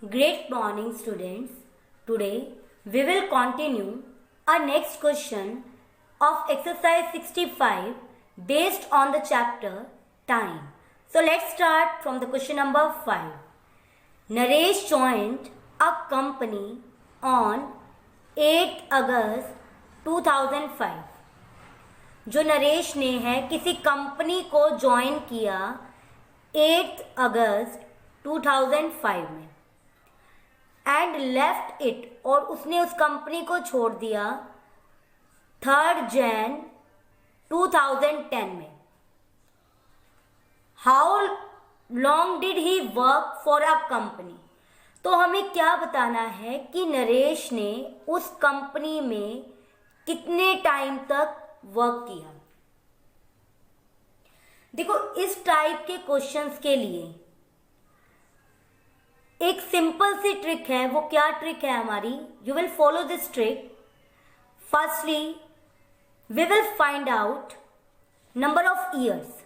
Great morning, students. Today we will continue our next question of exercise 65 based on the chapter time. So let's start from the question number 5. Naresh joined a company on 8 August 2005. जो नरेश ने है किसी company को join किया 8 अगस्त 2005 में and left it, और उसने उस कंपनी को छोड़ दिया 3 जैन 2010 में. How long did he work for a company. तो हमें क्या बताना है कि नरेश ने उस कंपनी में कितने टाइम तक वर्क किया. देखो, इस टाइप के क्वेश्चंस के लिए एक सिंपल सी ट्रिक है. वो क्या ट्रिक है हमारी? You will follow this trick. Firstly we will find out number of years.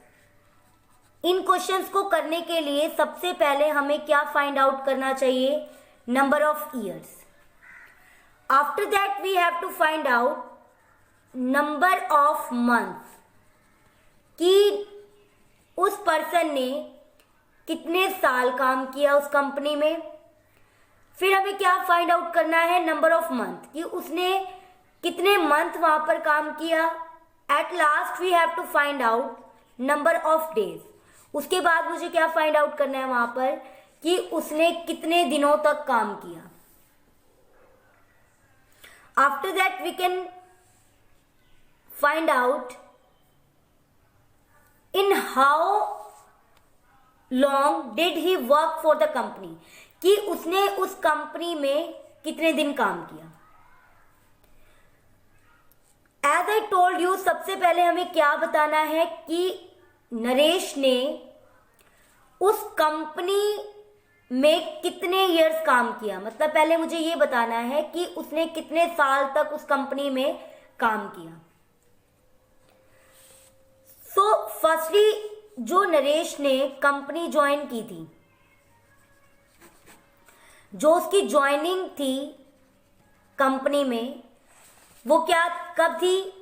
इन क्वेश्चंस को करने के लिए सबसे पहले हमें क्या फाइंड आउट करना चाहिए? Number of years. After that we have to find out number of months, कि उस पर्सन ने कितने साल काम किया उस कंपनी में. फिर हमें क्या फाइंड आउट करना है? नंबर ऑफ मंथ, कि उसने कितने मंथ वहां पर काम किया. At last we have to find out number of days. उसके बाद मुझे क्या फाइंड आउट करना है वहां पर? कि उसने कितने दिनों तक काम किया. After that we can find out in how long did he work for the company, कि उसने उस कंपनी में कितने दिन काम किया. एज आई टोल्ड यू, सबसे पहले हमें क्या बताना है कि नरेश ने उस कंपनी में कितने इयर्स काम किया. मतलब पहले मुझे ये बताना है कि उसने कितने साल तक उस कंपनी में काम किया. सो फर्स्टली जो नरेश ने कंपनी ज्वाइन की थी, जो उसकी ज्वाइनिंग थी कंपनी में, वो क्या कब थी?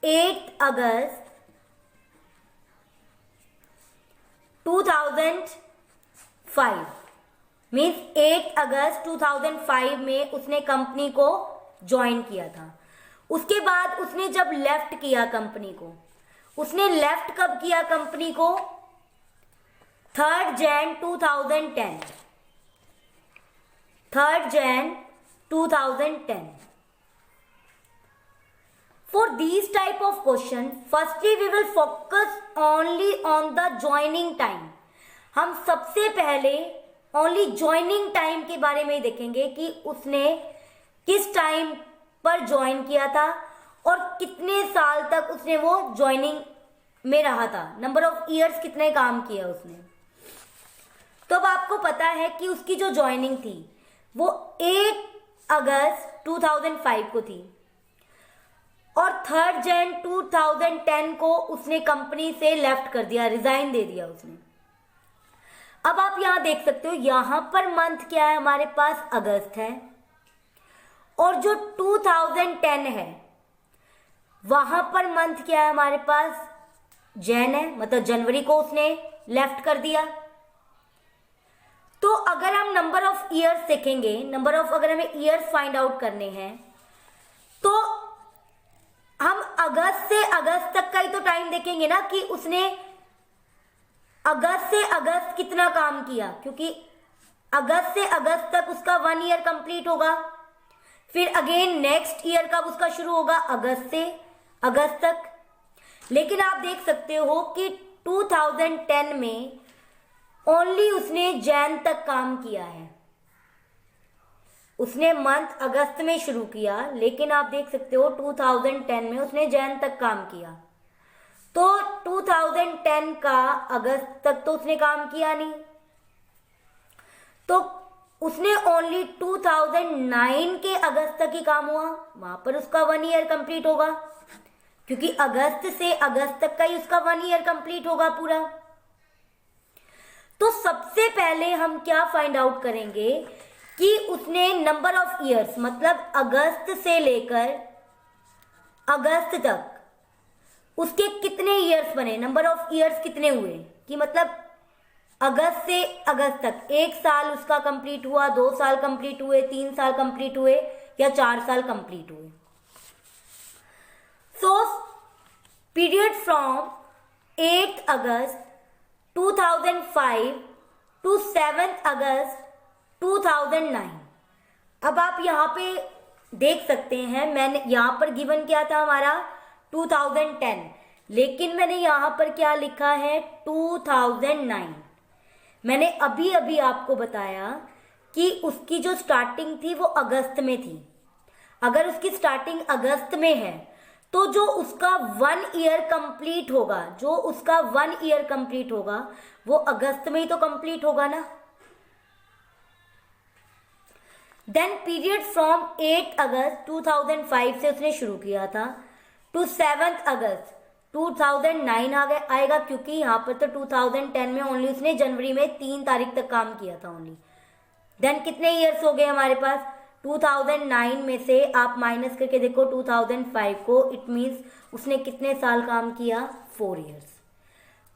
8 अगस्त 2005. मीन्स 8 अगस्त 2005 में उसने कंपनी को ज्वाइन किया था. उसके बाद उसने जब लेफ्ट किया कंपनी को, उसने लेफ्ट कब किया कंपनी को? 3 Jain 2010. 3 Jain 2010. For these type of question, firstly we will focus only on the joining time. हम सबसे पहले only joining time के बारे में ही देखेंगे कि उसने किस टाइम पर ज्वाइन किया था और कितने साल तक उसने वो ज्वाइनिंग में रहा था. नंबर ऑफ ईयर्स कितने काम किया उसने. तो अब आपको पता है कि उसकी जो ज्वाइनिंग थी वो 8 अगस्त 2005 को थी और 3 जैन 2010 को उसने कंपनी से लेफ्ट कर दिया, रिजाइन दे दिया उसने. अब आप यहां देख सकते हो, यहां पर मंथ क्या है हमारे पास? अगस्त है. और जो 2010 है वहां पर मंथ क्या है हमारे पास? जैन है. मतलब जनवरी को उसने लेफ्ट कर दिया. तो अगर हम नंबर ऑफ ईयर्स देखेंगे, अगर हमें ईयर्स फाइंड आउट करने हैं, तो हम अगस्त से अगस्त तक का ही तो टाइम देखेंगे ना, कि उसने अगस्त से अगस्त कितना काम किया, क्योंकि अगस्त से अगस्त तक उसका 1 ईयर कंप्लीट होगा. फिर अगेन नेक्स्ट ईयर कब उसका शुरू होगा? अगस्त से अगस्त तक. लेकिन आप देख सकते हो कि 2010 में ओनली उसने जैन तक काम किया है. उसने मंथ अगस्त में शुरू किया, लेकिन आप देख सकते हो 2010 में उसने जैन तक काम किया. तो 2010 का अगस्त तक तो उसने काम किया नहीं. तो उसने ओनली 2009 के अगस्त तक ही काम हुआ. वहां पर उसका 1 ईयर कंप्लीट होगा, क्योंकि अगस्त से अगस्त तक का ही उसका 1 ईयर कंप्लीट होगा पूरा. तो सबसे पहले हम क्या फाइंड आउट करेंगे कि उसने नंबर ऑफ ईयर्स, मतलब अगस्त से लेकर अगस्त तक उसके कितने ईयर्स बने, नंबर ऑफ ईयर्स कितने हुए, कि मतलब अगस्त से अगस्त तक 1 साल उसका कंप्लीट हुआ, 2 साल कंप्लीट हुए, 3 साल कंप्लीट हुए या 4 साल कंप्लीट हुए। सो पीरियड फ्रॉम 8 अगस्त 2005 टू 7 अगस्त 2009। अब आप यहाँ पे देख सकते हैं, मैंने यहाँ पर गिवन क्या था हमारा 2010, लेकिन मैंने यहाँ पर क्या लिखा है 2009। मैंने अभी अभी आपको बताया कि उसकी जो स्टार्टिंग थी वो अगस्त में थी। अगर उसकी स्टार्टिंग अगस्त में है तो जो उसका 1 ईयर कंप्लीट होगा, जो उसका 1 ईयर कंप्लीट होगा वो अगस्त में ही तो कंप्लीट होगा ना। देन पीरियड फ्रॉम 8 अगस्त 2005 से उसने शुरू किया था टू 7 अगस्त 2009 आएगा, क्योंकि यहाँ पर तो 2010 में ओनली उसने जनवरी में 3 तारीख तक काम किया था ओनली। देन कितने ईयर्स हो गए हमारे पास, 2009 में से आप माइनस करके देखो 2005 को, इट मीन्स उसने कितने साल काम किया, 4 ईयर्स।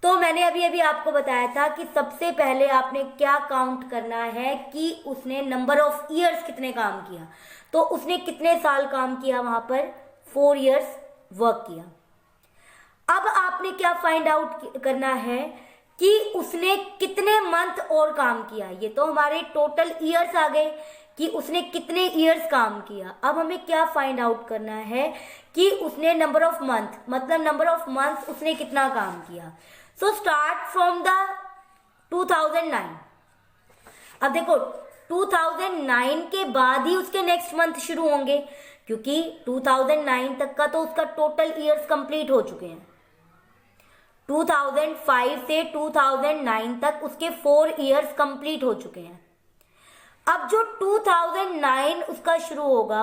तो मैंने अभी अभी आपको बताया था कि सबसे पहले आपने क्या काउंट करना है कि उसने नंबर ऑफ ईयर्स कितने काम किया, तो उसने कितने साल काम किया, वहां पर 4 ईयर्स वर्क किया। अब आपने क्या फाइंड आउट करना है कि उसने कितने मंथ और काम किया। ये तो हमारे टोटल ईयर्स आ गए कि उसने कितने ईयर्स काम किया। अब हमें क्या फाइंड आउट करना है कि उसने नंबर ऑफ मंथ, मतलब नंबर ऑफ मंथ्स उसने कितना काम किया। So start from the 2009। अब देखो 2009 के बाद ही उसके नेक्स्ट मंथ शुरू होंगे, क्योंकि 2009 तक का तो उसका टोटल ईयर्स कंप्लीट हो चुके हैं। 2005 से 2009 तक उसके 4 ईयर्स कंप्लीट हो चुके हैं। अब जो 2009 उसका शुरू होगा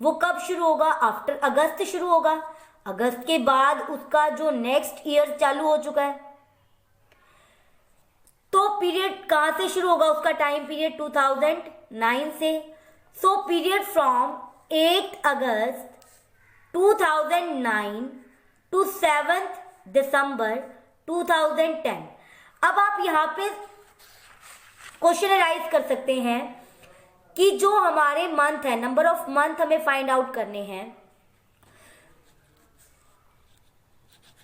वो कब शुरू होगा, आफ्टर अगस्त शुरू होगा। अगस्त के बाद उसका जो नेक्स्ट ईयर चालू हो चुका है, तो पीरियड कहां से शुरू होगा, उसका टाइम पीरियड 2009 से। सो पीरियड फ्रॉम 8 अगस्त 2009 टू 7 दिसंबर 2010। अब आप यहां पे क्वेश्चन राइज कर सकते हैं कि जो हमारे मंथ है, नंबर ऑफ मंथ हमें फाइंड आउट करने हैं।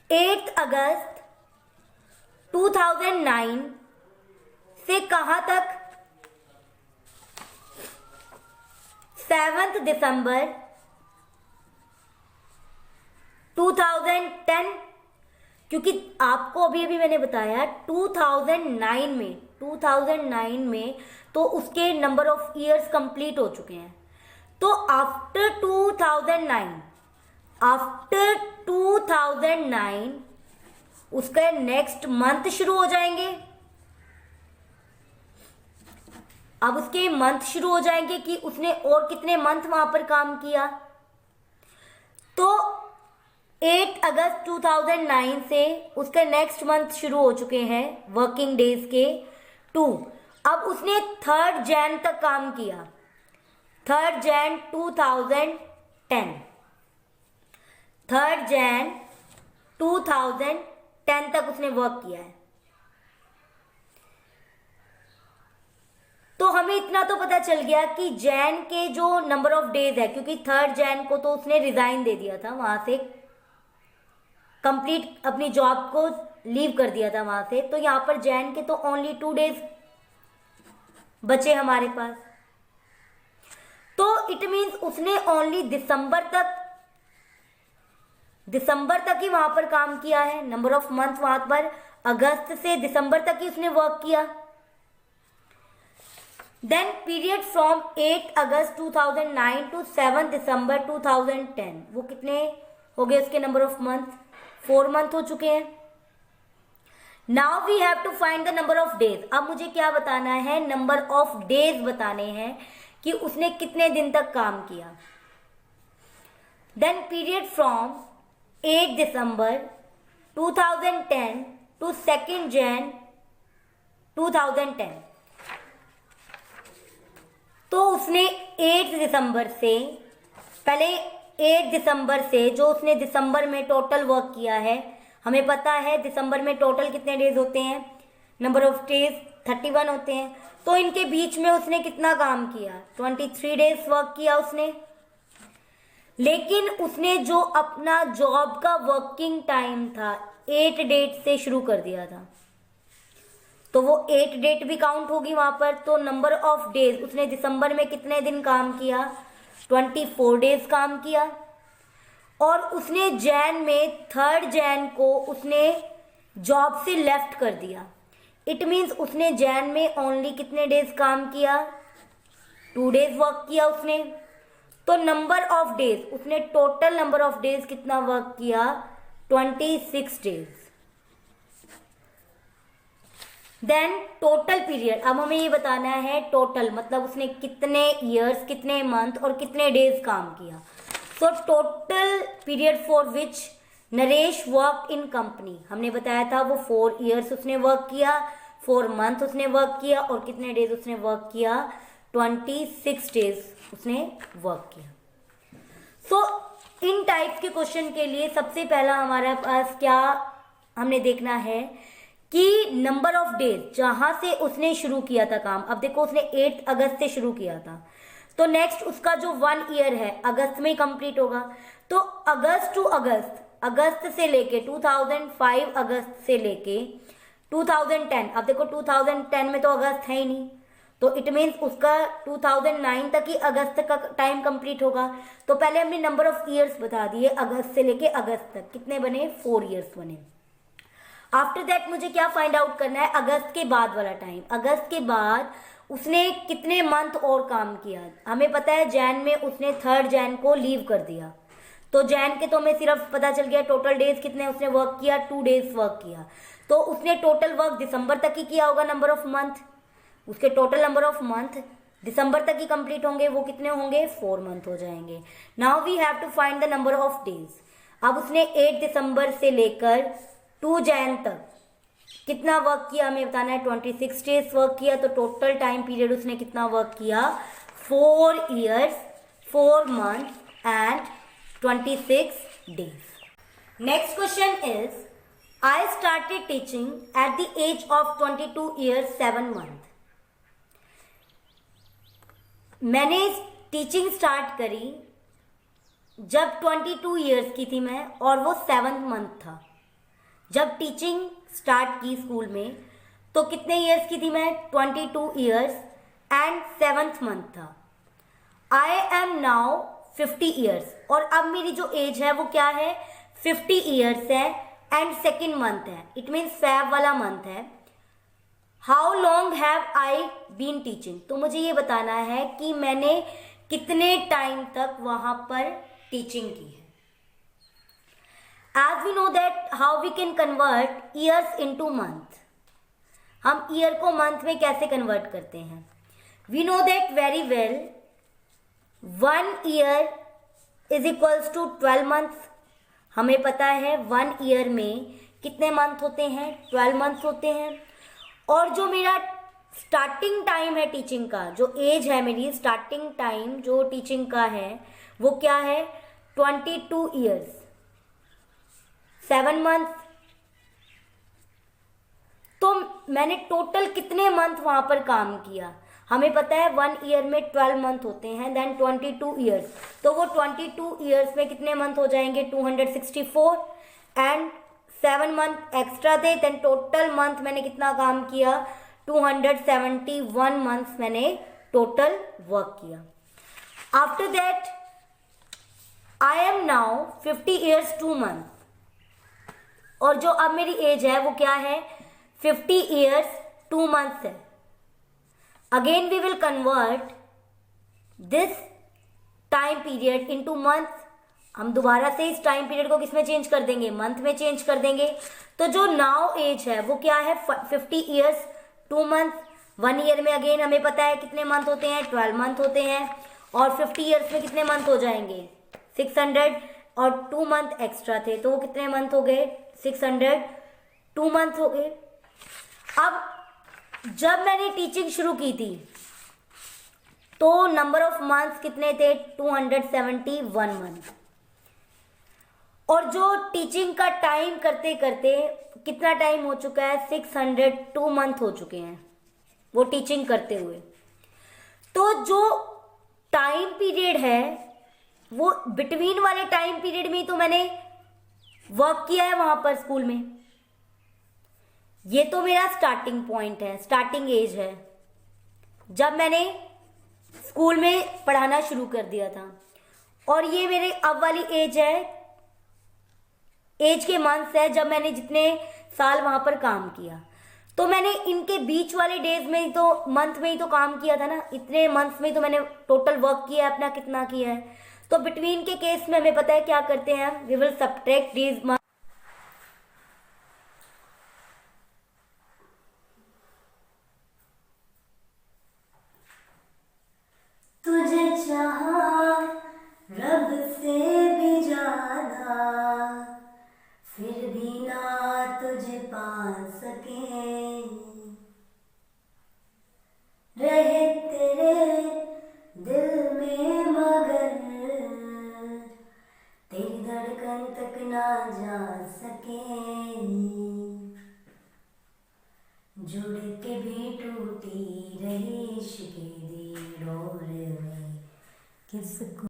8 अगस्त 2009 से कहां तक, 7 दिसंबर 2010, क्योंकि आपको अभी अभी मैंने बताया 2009 में तो उसके नंबर ऑफ ईयर्स कंप्लीट हो चुके हैं। तो आफ्टर 2009 उसके नेक्स्ट मंथ शुरू हो जाएंगे। अब उसके मंथ शुरू हो जाएंगे कि उसने और कितने मंथ वहां पर काम किया। तो 8 अगस्त 2009 से उसके नेक्स्ट मंथ शुरू हो चुके हैं वर्किंग डेज के 2। अब उसने 3 जैन तक काम किया, 3 जैन 2010, 3 जैन 2010 तक उसने वर्क किया है। तो हमें इतना तो पता चल गया कि जैन के जो नंबर ऑफ डेज है, क्योंकि 3 जैन को तो उसने रिजाइन दे दिया था, वहां से कंप्लीट अपनी जॉब को लीव कर दिया था वहां से। तो यहां पर जैन के तो ओनली 2 डेज बचे हमारे पास। तो इट मीन्स उसने ओनली दिसंबर तक ही वहां पर काम किया है। नंबर ऑफ मंथ वहां पर अगस्त से दिसंबर तक ही उसने वर्क किया। देन पीरियड फ्रॉम 8 अगस्त 2009 टू 7 दिसंबर 2010, वो कितने हो गए उसके नंबर ऑफ मंथ, 4 मंथ हो चुके हैं। Now we have to find the number of days. अब मुझे क्या बताना है, नंबर ऑफ डेज बताने हैं कि उसने कितने दिन तक काम किया। देन पीरियड फ्रॉम 8 दिसंबर 2010 टू 2 जैन 2010। तो उसने 8 दिसंबर से, पहले 8 दिसंबर से जो उसने दिसंबर में टोटल वर्क किया है, हमें पता है दिसंबर में टोटल कितने डेज होते हैं, नंबर ऑफ डेज 31 होते हैं। तो इनके बीच में उसने कितना काम किया, 23 डेज वर्क किया उसने। लेकिन उसने जो अपना जॉब का वर्किंग टाइम था 8 डेट से शुरू कर दिया था, तो वो 8 डेट भी काउंट होगी वहां पर। तो नंबर ऑफ डेज उसने दिसंबर में कितने दिन काम किया, 24 डेज काम किया। और उसने जैन में 3 जैन को उसने जॉब से लेफ्ट कर दिया। इट मीन्स उसने जैन में ओनली कितने डेज काम किया, 2 डेज वर्क किया उसने। तो नंबर ऑफ डेज उसने, टोटल नंबर ऑफ डेज कितना वर्क किया, 26 डेज। देन टोटल पीरियड, अब हमें ये बताना है टोटल मतलब उसने कितने ईयर्स, कितने मंथ और कितने डेज काम किया। So total period for which Naresh work in company, हमने बताया था वो 4 ईयर्स उसने वर्क किया, 4 मंथ उसने वर्क किया और कितने डेज उसने वर्क किया, 26 डेज उसने वर्क किया। सो इन टाइप के क्वेश्चन के लिए सबसे पहला हमारे पास क्या हमने देखना है कि नंबर ऑफ डेज जहां से उसने शुरू किया था काम। अब देखो उसने 8 अगस्त से शुरू किया था, तो नेक्स्ट उसका जो 1 ईयर है अगस्त में कंप्लीट होगा। तो अगस्त टू अगस्त, अगस्त से लेके 2005 अगस्त से लेके 2010, अब देखो 2010 में तो अगस्त है ही नहीं, तो इट मीन्स उसका 2009 तक ही अगस्त का टाइम कंप्लीट होगा। तो पहले हमने नंबर ऑफ ईयर्स बता दिए, अगस्त से लेके अगस्त तक कितने बने, 4 ईयर्स बने। आफ्टर दैट मुझे क्या फाइंड आउट करना है, अगस्त के बाद वाला टाइम। अगस्त के बाद उसने कितने मंथ और काम किया, हमें पता है जैन में उसने 3 जैन को लीव कर दिया, तो जैन के तो हमें सिर्फ पता चल गया टोटल डेज कितने उसने वर्क किया, 2 डेज वर्क किया। तो उसने टोटल वर्क दिसंबर तक ही किया होगा, नंबर ऑफ मंथ, उसके टोटल नंबर ऑफ मंथ दिसंबर तक ही कंप्लीट होंगे, वो कितने होंगे, 4 मंथ हो जाएंगे। Now we have to find the number of days. अब उसने 8 दिसंबर से लेकर 2 जैन तक कितना वर्क किया हमें बताना है, 26 डेज वर्क किया। तो टोटल टाइम पीरियड उसने कितना वर्क किया, 4 years 4 month and 26 days. Next question is, I started teaching at the age of 22 years 7 month. मैंने टीचिंग स्टार्ट करी जब 22 ईयर्स की थी मैं, और वो 7th मंथ था। जब टीचिंग स्टार्ट की स्कूल में तो कितने ईयर्स की थी मैं, 22 ईयर्स एंड 7th मंथ था। आई एम नाउ 50 ईयर्स, और अब मेरी जो एज है वो क्या है, 50 ईयर्स है एंड 2nd मंथ है, इट मीन्स फेब वाला मंथ है। How long have I been teaching, तो मुझे ये बताना है कि मैंने कितने टाइम तक वहां पर टीचिंग की है। As we know that how we can convert years into month, हम ईयर को मंथ में कैसे कन्वर्ट करते हैं, we know that very well 1 year is equals to 12 months। हमें पता है 1 ईयर में कितने मंथ होते हैं, 12 मंथ होते हैं। और जो मेरा स्टार्टिंग टाइम है टीचिंग का, जो एज है मेरी स्टार्टिंग टाइम जो टीचिंग का है वो क्या है, 22 ईयर्स 7 मंथ। तो मैंने टोटल कितने मंथ वहां पर काम किया, हमें पता है 1 ईयर में 12 मंथ होते हैं, देन 22 ईयर्स, तो वो 22 ईयर्स में कितने मंथ हो जाएंगे, 264 एंड 7 मंथ एक्स्ट्रा थे, देन टोटल मंथ मैंने कितना काम किया, 271 मंथ्स मैंने टोटल वर्क किया। After that I am now 50 years 2 month, और जो अब मेरी एज है वो क्या है, 50 ईयर्स 2 मंथ्स है। Again we will convert this time period into month. हम दोबारा से इस टाइम पीरियड को किसमें चेंज कर देंगे, मंथ में चेंज कर देंगे। तो जो नाउ एज है वो क्या है, 50 ईयर्स 2 मंथ। 1 ईयर में अगेन हमें पता है कितने मंथ होते हैं, 12 मंथ होते हैं, और 50 ईयर्स में कितने मंथ हो जाएंगे, 600, और 2 मंथ एक्स्ट्रा थे, तो वो कितने मंथ हो गए, 602 मंथ हो गए। अब जब मैंने टीचिंग शुरू की थी तो नंबर ऑफ मंथ्स कितने थे? 271 मंथ। और जो टीचिंग का टाइम करते करते कितना टाइम हो चुका है? 602 मंथ हो चुके हैं वो टीचिंग करते हुए। तो जो टाइम पीरियड है वो बिटवीन वाले टाइम पीरियड में तो मैंने वर्क किया है वहां पर स्कूल में। ये तो मेरा स्टार्टिंग पॉइंट है, स्टार्टिंग एज है जब मैंने स्कूल में पढ़ाना शुरू कर दिया था। और ये मेरे अब वाली एज है, एज के मंथ्स है जब मैंने जितने साल वहां पर काम किया। तो मैंने इनके बीच वाले डेज में ही तो, मंथ में ही तो काम किया था ना, इतने मंथ्स में ही तो मैंने टोटल वर्क किया है अपना, कितना किया है। तो बिटवीन के केस में हमें पता है क्या करते हैं, we will subtract these month. तुझे चाहा रब से भी ज्यादा, फिर भी ना तुझे पा सके, रहे तेरे दिल में मगर तेरी धड़कन तक ना जा सके, जुड़ के भी टूटी रही इश्क की डोर में किसको